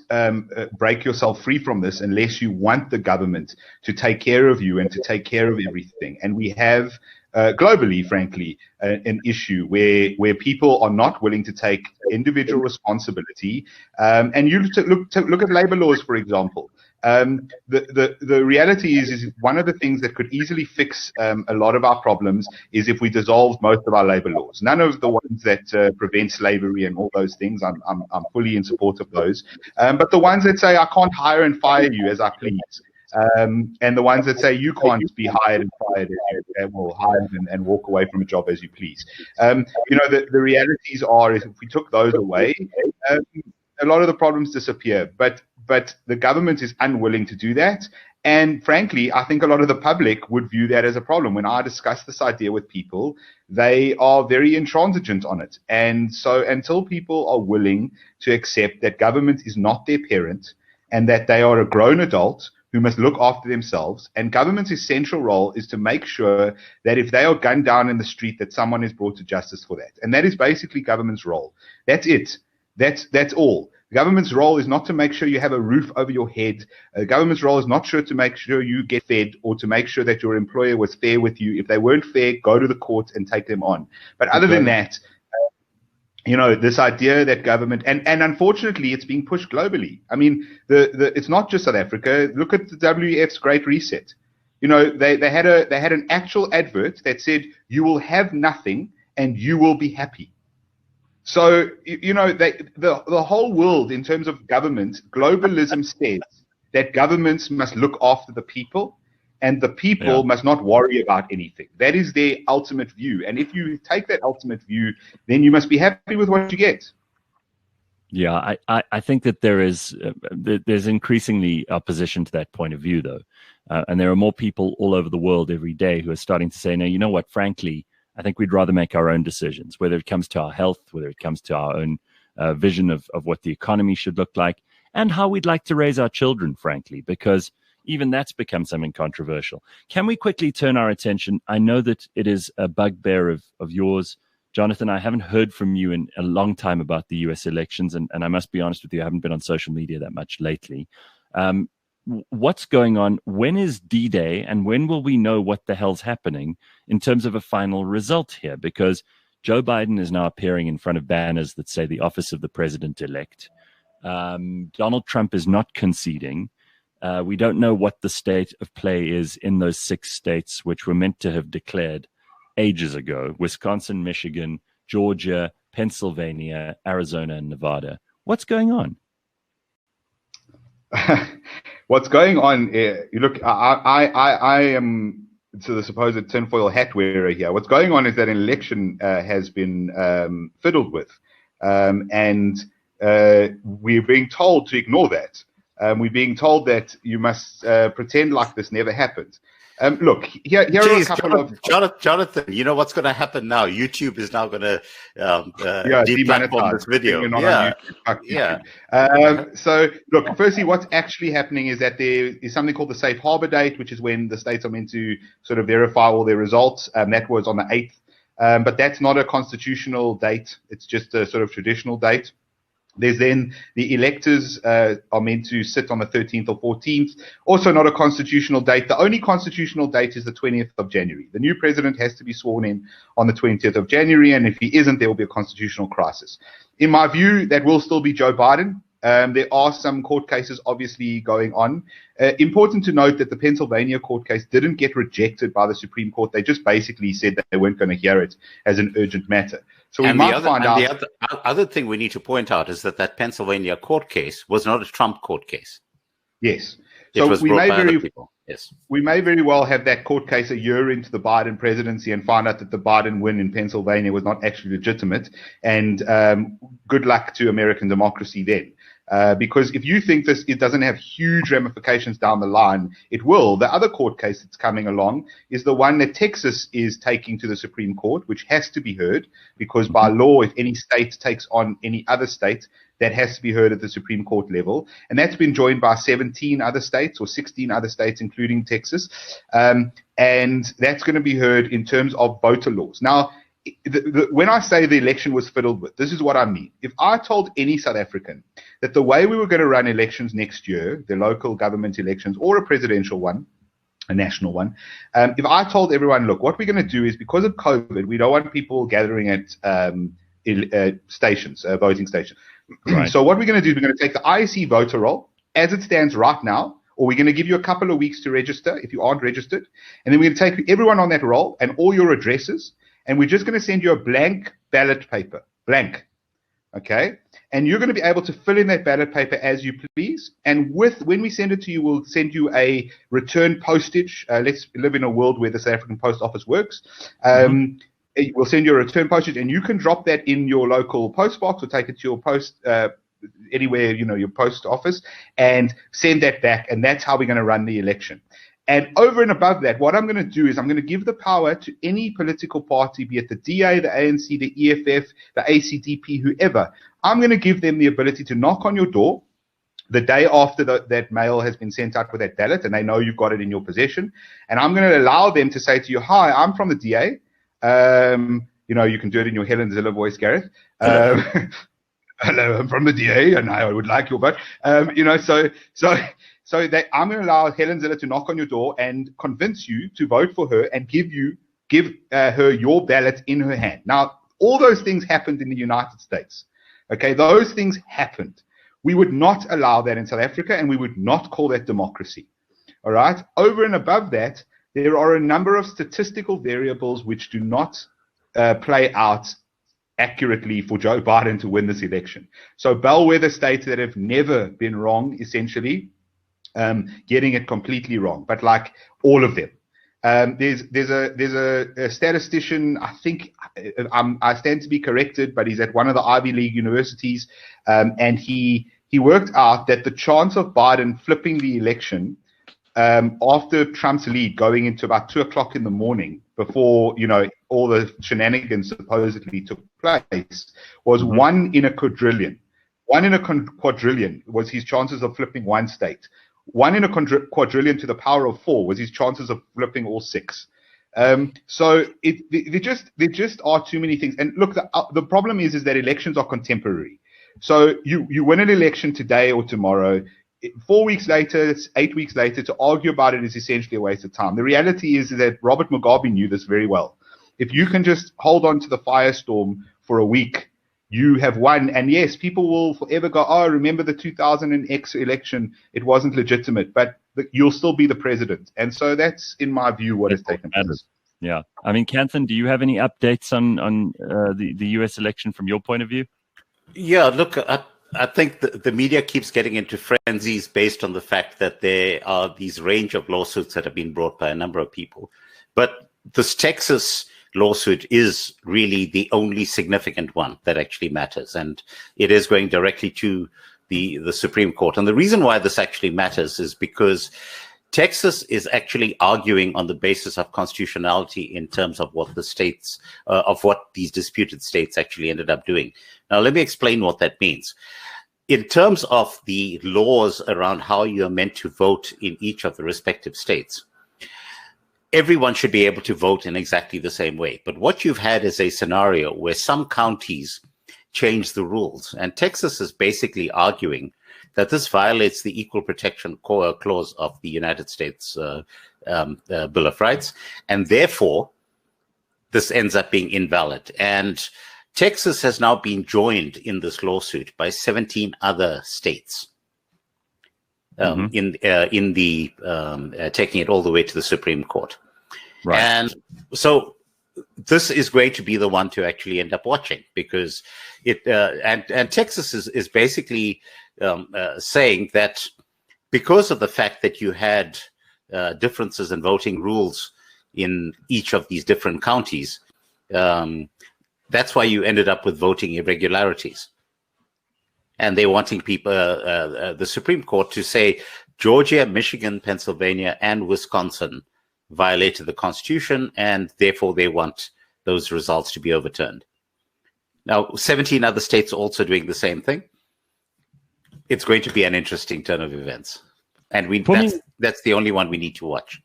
S2: break yourself free from this unless you want the government to take care of you and to take care of everything. And we have globally, frankly, an issue where people are not willing to take individual responsibility. And you look at labor laws, for example. The reality is one of the things that could easily fix a lot of our problems is if we dissolved most of our labor laws. None of the ones that prevent slavery and all those things, I'm fully in support of those. But the ones that say I can't hire and fire you as I please. And the ones that say you can't be hired and fired and will hire and walk away from a job as you please. The realities are is if we took those away, a lot of the problems disappear. But the government is unwilling to do that. And frankly, I think a lot of the public would view that as a problem. When I discuss this idea with people, they are very intransigent on it. And so until people are willing to accept that government is not their parent and that they are a grown adult who must look after themselves, and government's essential role is to make sure that if they are gunned down in the street, that someone is brought to justice for that. And that is basically government's role. That's it. That's all. The government's role is not to make sure you have a roof over your head. The government's role is not to make sure you get fed or to make sure that your employer was fair with you. If they weren't fair, go to the court and take them on. But other than that, this idea that government, and unfortunately, it's being pushed globally. I mean, it's not just South Africa. Look at the WEF's Great Reset. They had an actual advert that said, you will have nothing and you will be happy. So, the whole world, in terms of government, globalism says that governments must look after the people and the people must not worry about anything. That is their ultimate view. And if you take that ultimate view, then you must be happy with what you get.
S1: Yeah, I think that there's increasingly opposition to that point of view, though. And there are more people all over the world every day who are starting to say, no, you know what, frankly, I think we'd rather make our own decisions, whether it comes to our health, whether it comes to our own vision of what the economy should look like and how we'd like to raise our children, frankly, because, even that's become something controversial. Can we quickly turn our attention? I know that it is a bugbear of yours, Jonathan. I haven't heard from you in a long time about the US elections, and I must be honest with you, I haven't been on social media that much lately. What's going on? When is D-Day, and when will we know what the hell's happening in terms of a final result here? Because Joe Biden is now appearing in front of banners that say the office of the president-elect. Donald Trump is not conceding. We don't know what the state of play is in those 6 states which were meant to have declared ages ago: Wisconsin, Michigan, Georgia, Pennsylvania, Arizona, and Nevada. What's going on?
S2: What's going on? Look, I am the supposed tinfoil hat wearer here. What's going on is that an election has been fiddled with, and we're being told to ignore that. We're being told that you must pretend like this never happened. Look, here are a couple of...
S3: Jonathan, you know what's going to happen now? YouTube is now going to deplatform this video.
S2: So, look, firstly, what's actually happening is that there is something called the safe harbor date, which is when the states are meant to sort of verify all their results. That was on the 8th. But that's not a constitutional date. It's just a sort of traditional date. There's then the electors are meant to sit on the 13th or 14th. Also not a constitutional date. The only constitutional date is the 20th of January. The new president has to be sworn in on the 20th of January, and if he isn't, there will be a constitutional crisis. In my view, that will still be Joe Biden. There are some court cases obviously going on. Important to note that the Pennsylvania court case didn't get rejected by the Supreme Court. They just basically said that they weren't going to hear it as an urgent matter. So we might find out.
S3: The other thing we need to point out is that Pennsylvania court case was not a Trump court case.
S2: Yes.
S3: It was brought by other people. Yes.
S2: We may very well have that court case a year into the Biden presidency and find out that the Biden win in Pennsylvania was not actually legitimate. And good luck to American democracy then. Because if you think it doesn't have huge ramifications down the line, it will. The other court case that's coming along is the one that Texas is taking to the Supreme Court, which has to be heard because by law, if any state takes on any other state, that has to be heard at the Supreme Court level. And that's been joined by 17 other states or 16 other states, including Texas. And that's going to be heard in terms of voter laws. Now, when I say the election was fiddled with, this is what I mean. If I told any South African that the way we were going to run elections next year, the local government elections or a presidential one, a national one, if I told everyone, look, what we're going to do is because of COVID, we don't want people gathering at stations, voting stations. Right. So what we're going to do is we're going to take the IEC voter roll as it stands right now, or we're going to give you a couple of weeks to register if you aren't registered. And then we're going to take everyone on that roll and all your addresses. And we're just going to send you a blank ballot paper, blank, okay? And you're going to be able to fill in that ballot paper as you please. And when we send it to you, we'll send you a return postage. Let's live in a world where the South African Post Office works. We'll send you a return postage, and you can drop that in your local post box or take it to your post anywhere, your post office, and send that back. And that's how we're going to run the election. And over and above that, what I'm going to do is I'm going to give the power to any political party, be it the DA, the ANC, the EFF, the ACDP, whoever. I'm going to give them the ability to knock on your door the day after that mail has been sent out with that ballot, and they know you've got it in your possession. And I'm going to allow them to say to you, hi, I'm from the DA. You can do it in your Helen Ziller voice, Gareth. Hello, I'm from the DA, and I would like your vote. So that I'm going to allow Helen Ziller to knock on your door and convince you to vote for her and give her your ballot in her hand. Now, all those things happened in the United States. Okay, those things happened. We would not allow that in South Africa, and we would not call that democracy. All right. Over and above that, there are a number of statistical variables which do not play out accurately for Joe Biden to win this election. So bellwether states that have never been wrong, essentially, getting it completely wrong, but like all of them. There's a statistician, I think I stand to be corrected, but he's at one of the Ivy League universities, and he worked out that the chance of Biden flipping the election after Trump's lead going into about 2:00 in the morning, before all the shenanigans supposedly took place, was 1 in a quadrillion. 1 in a quadrillion was his chances of flipping one state. 1 in a quadrillion to the power of 4 was his chances of flipping all 6. So there just are too many things. And look, the problem is that elections are contemporary. So you win an election today or tomorrow. 4 weeks later, 8 weeks later, to argue about it is essentially a waste of time. The reality is that Robert Mugabe knew this very well. If you can just hold on to the firestorm for a week, you have won. And yes, people will forever go, oh, remember the 2000X election, it wasn't legitimate, but you'll still be the president. And so that's, in my view, what has taken place.
S1: Yeah. I mean, Kanthan, do you have any updates on the US election from your point of view?
S3: Yeah, look, I think the media keeps getting into frenzies based on the fact that there are these range of lawsuits that have been brought by a number of people. But this Texas lawsuit is really the only significant one that actually matters. And it is going directly to the Supreme Court. And the reason why this actually matters is because Texas is actually arguing on the basis of constitutionality in terms of what the states, of what these disputed states actually ended up doing. Now, let me explain what that means. In terms of the laws around how you're meant to vote in each of the respective states, everyone should be able to vote in exactly the same way. But what you've had is a scenario where some counties change the rules. And Texas is basically arguing that this violates the Equal Protection Clause of the United States Bill of Rights. And therefore, this ends up being invalid. And Texas has now been joined in this lawsuit by 17 other states in the taking it all the way to the Supreme Court. Right. And so this is going to be the one to actually end up watching, because it and Texas is basically saying that because of the fact that you had differences in voting rules in each of these different counties, that's why you ended up with voting irregularities. And they're wanting people, the Supreme Court, to say Georgia, Michigan, Pennsylvania, and Wisconsin violated the Constitution, and therefore they want those results to be overturned. Now, 17 other states are also doing the same thing. It's going to be an interesting turn of events. And that's the only one we need to watch.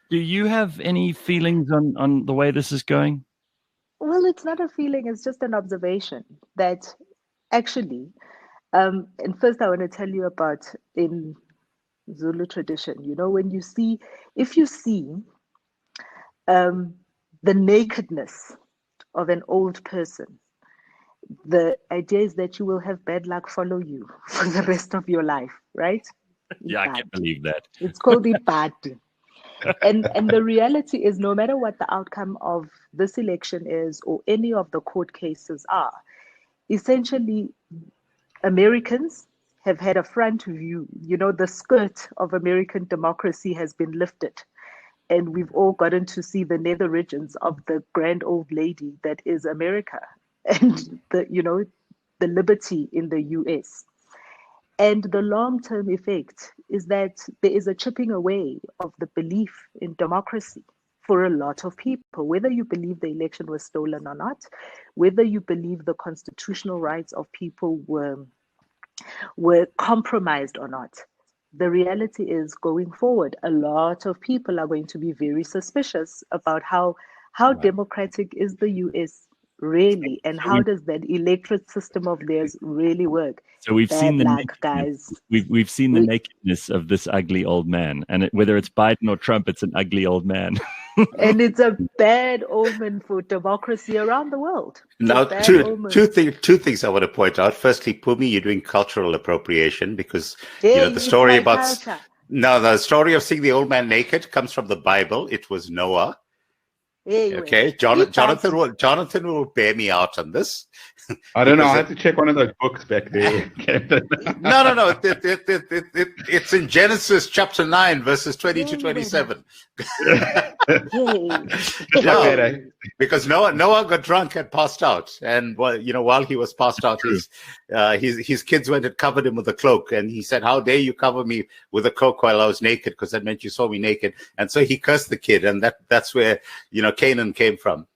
S1: Do you have any feelings on the way this is going?
S4: Well, it's not a feeling, it's just an observation that actually, and first I want to tell you about in Zulu tradition, when you see, if you see the nakedness of an old person, the idea is that you will have bad luck follow you for the rest of your life, right?
S1: Yeah, I can't believe that.
S4: It's called Ibad. And the reality is, no matter what the outcome of this election is or any of the court cases are, essentially Americans have had a front view. The skirt of American democracy has been lifted, and we've all gotten to see the nether regions of the grand old lady that is America, and the liberty in the US. And the long-term effect is that there is a chipping away of the belief in democracy for a lot of people, whether you believe the election was stolen or not, whether you believe the constitutional rights of people were compromised or not. The reality is, going forward, a lot of people are going to be very suspicious about how democratic is the US really, and how does that electorate system of theirs really work.
S1: So we've seen the guys. We've seen the nakedness of this ugly old man, and whether it's Biden or Trump, it's an ugly old man.
S4: And it's a bad omen for democracy around the world.
S3: Now, two things I want to point out. Firstly, Pumi, you're doing cultural appropriation, because the story about the story of seeing the old man naked comes from the Bible. It was Noah. Okay, Jonathan will bear me out on this.
S2: I don't know. I have to check one of those books back there.
S3: No. It's in Genesis chapter 9, verses 20 to 27. Because Noah got drunk and passed out, and while he was passed out, his kids went and covered him with a cloak, and he said, "How dare you cover me with a cloak while I was naked? Because that meant you saw me naked." And so he cursed the kid, and that's where Canaan came from.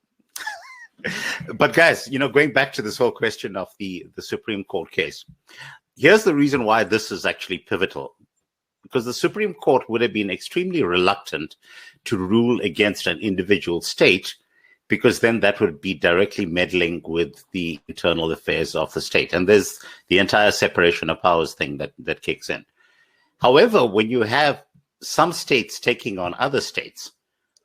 S3: But guys, going back to this whole question of the Supreme Court case, here's the reason why this is actually pivotal. because the Supreme Court would have been extremely reluctant to rule against an individual state, because then that would be directly meddling with the internal affairs of the state. And there's the entire separation of powers thing that kicks in. However, when you have some states taking on other states,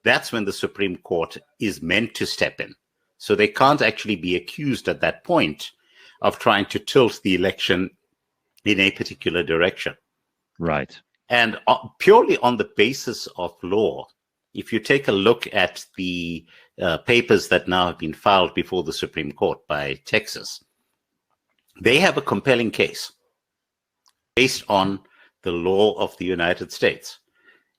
S3: that's when the Supreme Court is meant to step in. So they can't actually be accused at that point of trying to tilt the election in a particular direction.
S1: Right.
S3: And purely on the basis of law, if you take a look at the papers that now have been filed before the Supreme Court by Texas, they have a compelling case based on the law of the United States.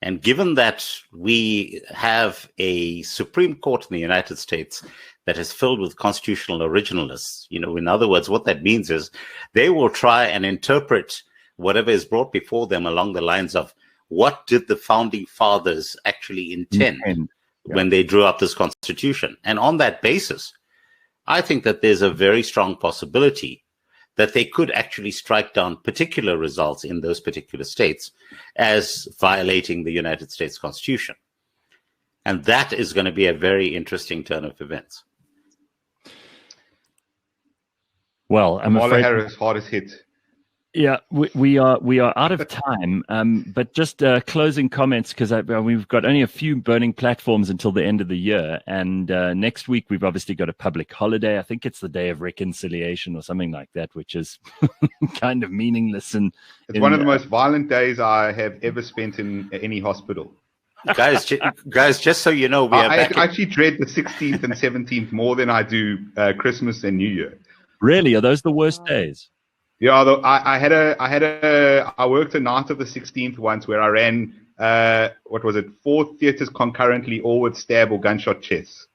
S3: And given that we have a Supreme Court in the United States that is filled with constitutional originalists, in other words, what that means is they will try and interpret whatever is brought before them along the lines of, what did the founding fathers actually intend when they drew up this Constitution? And on that basis, I think that there's a very strong possibility that they could actually strike down particular results in those particular states as violating the United States Constitution. And that is going to be a very interesting turn of events.
S1: Well, I'm
S2: Kamala
S1: afraid
S2: Harris, hardest hit.
S1: Yeah, we are out of time. But just closing comments, because we've got only a few burning platforms until the end of the year, and next week we've obviously got a public holiday. I think it's the Day of Reconciliation or something like that, which is kind of meaningless. And
S2: it's one of the most violent days I have ever spent in any hospital.
S3: Guys, just so you know,
S2: I actually dread the 16th and 17th more than I do Christmas and New Year.
S1: Really, are those the worst days?
S2: Yeah, I worked a night of the 16th once where I ran, 4 theaters concurrently, all with stab or gunshot chests.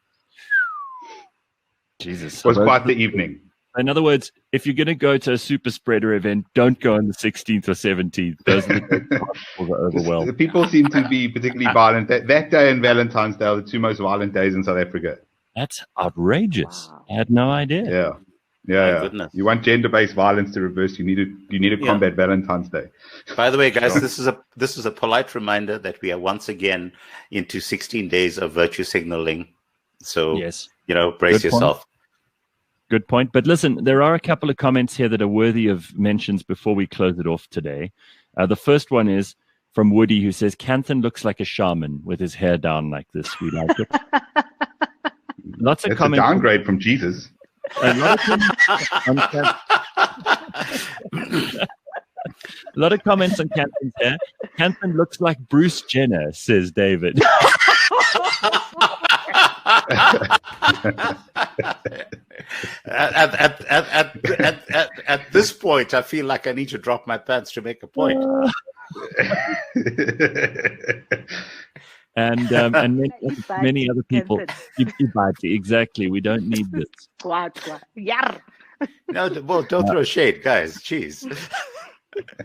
S1: Jesus.
S2: It was quite the evening.
S1: In other words, if you're going to go to a super spreader event, don't go on the 16th or 17th. Those are the overwhelmed.
S2: The people seem to be particularly violent. That day and Valentine's Day are the two most violent days in South Africa.
S1: That's outrageous. Wow. I had no idea.
S2: Yeah. Goodness. You want gender-based violence to reverse, you need to combat Valentine's Day.
S3: By the way, guys, this is a polite reminder that we are once again into 16 days of virtue signaling. So,
S1: yes.
S3: Brace yourself.
S1: Good point. But listen, there are a couple of comments here that are worthy of mentions before we close it off today. The first one is from Woody, who says, Canthan looks like a shaman with his hair down like this. We like it. Lots of comments.
S2: A downgrade from Jesus.
S1: A lot of comments on Canthan's hair. Canthan looks like Bruce Jenner, says David.
S3: At this point, I feel like I need to drop my pants to make a point. And many other people. Exactly. We don't need this. No, well, don't throw shade, guys. Jeez.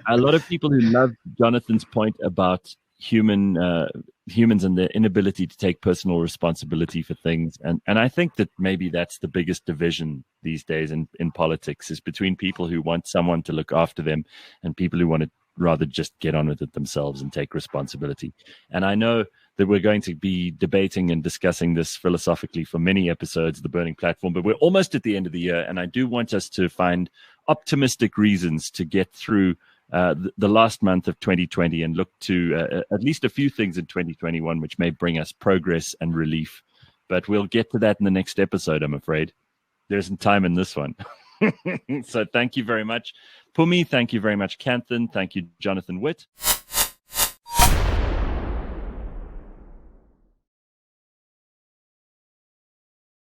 S1: A lot of people who love Jonathan's point about humans and their inability to take personal responsibility for things. And I think that maybe that's the biggest division these days in politics, is between people who want someone to look after them and people who want to rather just get on with it themselves and take responsibility. And I know that we're going to be debating and discussing this philosophically for many episodes of The Burning Platform, but we're almost at the end of the year, and I do want us to find optimistic reasons to get through the last month of 2020 and look to at least a few things in 2021 which may bring us progress and relief. But we'll get to that in the next episode, I'm afraid. There isn't time in this one. So thank you very much, Pumi. Thank you very much, Canthan. Thank you, Jonathan Witt.